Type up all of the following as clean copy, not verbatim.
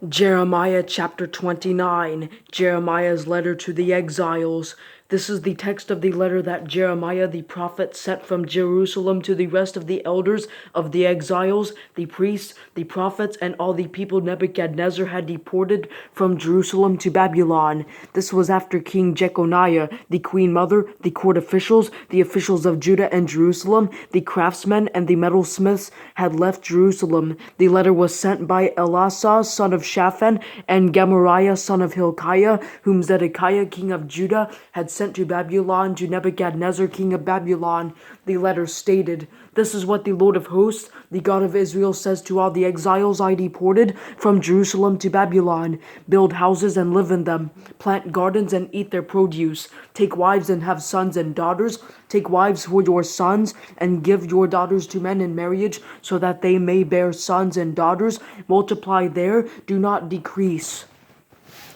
Jeremiah chapter 29, Jeremiah's letter to the exiles. This is the text of the letter that Jeremiah the prophet sent from Jerusalem to the rest of the elders of the exiles, the priests, the prophets, and all the people Nebuchadnezzar had deported from Jerusalem to Babylon. This was after King Jeconiah, the queen mother, the court officials, the officials of Judah and Jerusalem, the craftsmen, and the metalsmiths had left Jerusalem. The letter was sent by Elasah, son of Shaphan, and Gemariah, son of Hilkiah, whom Zedekiah, king of Judah, had sent to Babylon to Nebuchadnezzar, king of Babylon. The letter stated, "This is what the Lord of hosts, the God of Israel, says to all the exiles I deported from Jerusalem to Babylon. Build houses and live in them. Plant gardens and eat their produce. Take wives and have sons and daughters. Take wives for your sons and give your daughters to men in marriage so that they may bear sons and daughters. Multiply there, do not decrease.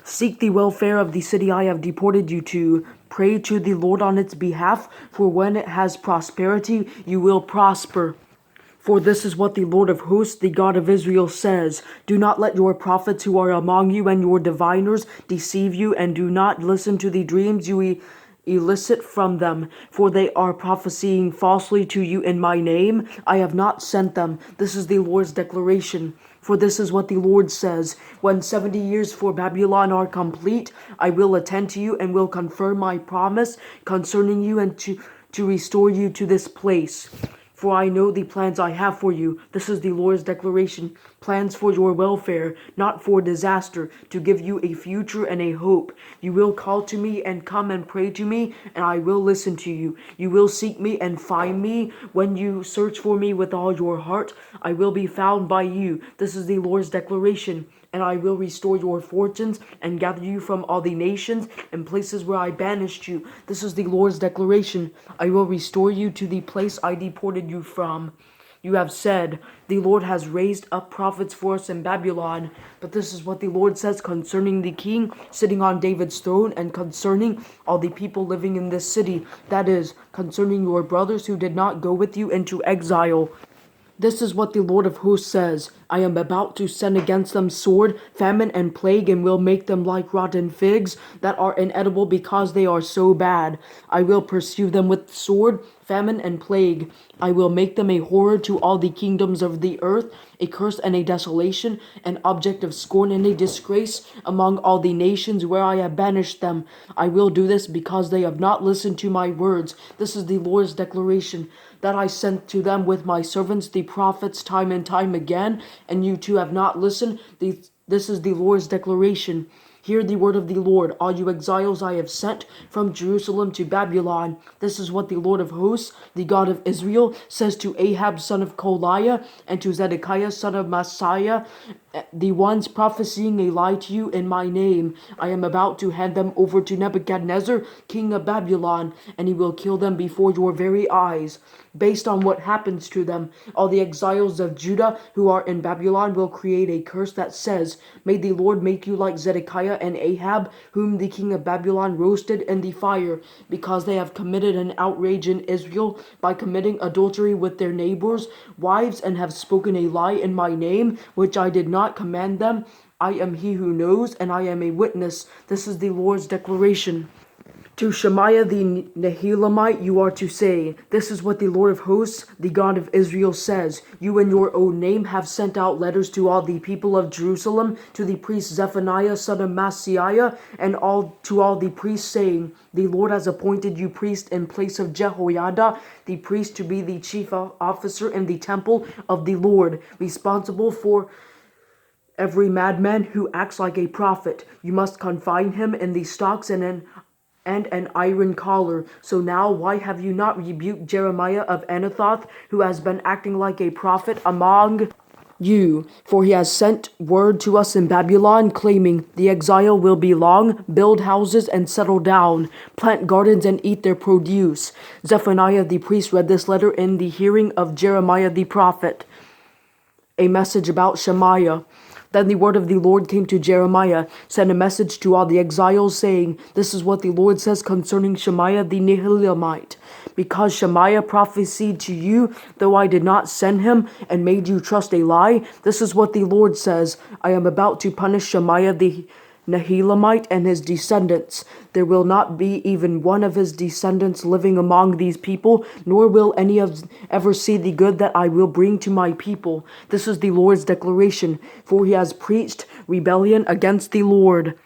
Seek the welfare of the city I have deported you to. Pray to the Lord on its behalf, for when it has prosperity, you will prosper. For this is what the Lord of hosts, the God of Israel, says. Do not let your prophets who are among you and your diviners deceive you, and do not listen to the dreams you elicit from them, for they are prophesying falsely to you in my name. I have not sent them. This is the Lord's declaration. For this is what the Lord says, when 70 years for Babylon are complete, I will attend to you and will confirm my promise concerning you and to restore you to this place. For I know the plans I have for you. This is the Lord's declaration. Plans for your welfare, not for disaster, to give you a future and a hope. You will call to me and come and pray to me, and I will listen to you. You will seek me and find me. When you search for me with all your heart, I will be found by you. This is the Lord's declaration. And I will restore your fortunes and gather you from all the nations and places where I banished you. This is the Lord's declaration. I will restore you to the place I deported you from. You have said, the Lord has raised up prophets for us in Babylon. But this is what the Lord says concerning the king sitting on David's throne and concerning all the people living in this city. That is, concerning your brothers who did not go with you into exile. This is what the Lord of hosts says. I am about to send against them sword, famine, and plague, and will make them like rotten figs that are inedible because they are so bad. I will pursue them with sword, famine, and plague. I will make them a horror to all the kingdoms of the earth, a curse and a desolation, an object of scorn and a disgrace among all the nations where I have banished them. I will do this because they have not listened to my words. This is the Lord's declaration that I sent to them with my servants the prophets time and time again, and you too have not listened. This is the Lord's declaration. Hear the word of the Lord, all you exiles I have sent from Jerusalem to Babylon. This is what the Lord of hosts, the God of Israel, says to Ahab son of Kolaiah and to Zedekiah son of Maaseiah, the ones prophesying a lie to you in my name. I am about to hand them over to Nebuchadnezzar, king of Babylon, and he will kill them before your very eyes. Based on what happens to them, all the exiles of Judah who are in Babylon will create a curse that says, May the Lord make you like Zedekiah and Ahab, whom the king of Babylon roasted in the fire, because they have committed an outrage in Israel by committing adultery with their neighbors' wives and have spoken a lie in my name, which I did not command them. I am he who knows, and I am a witness. This is the Lord's declaration. To Shemaiah the Nehelamite you are to say, This is what the Lord of hosts, the God of Israel, says. You in your own name have sent out letters to all the people of Jerusalem, to the priest Zephaniah son of Maaseiah, and to all the priests, saying, The Lord has appointed you priest in place of Jehoiada, the priest, to be the chief officer in the temple of the Lord, responsible for every madman who acts like a prophet. You must confine him in the stocks and an iron collar. So now why have you not rebuked Jeremiah of Anathoth, who has been acting like a prophet among you? For he has sent word to us in Babylon, claiming, The exile will be long. Build houses and settle down. Plant gardens and eat their produce. Zephaniah the priest read this letter in the hearing of Jeremiah the prophet. A message about Shemaiah. Then the word of the Lord came to Jeremiah, send a message to all the exiles, saying, This is what the Lord says concerning Shemaiah the Nehelamite. Because Shemaiah prophesied to you, though I did not send him, and made you trust a lie, this is what the Lord says, I am about to punish Shemaiah the Nehelamite and his descendants. There will not be even one of his descendants living among these people, nor will any of ever see the good that I will bring to my people. This is the Lord's declaration, for he has preached rebellion against the Lord.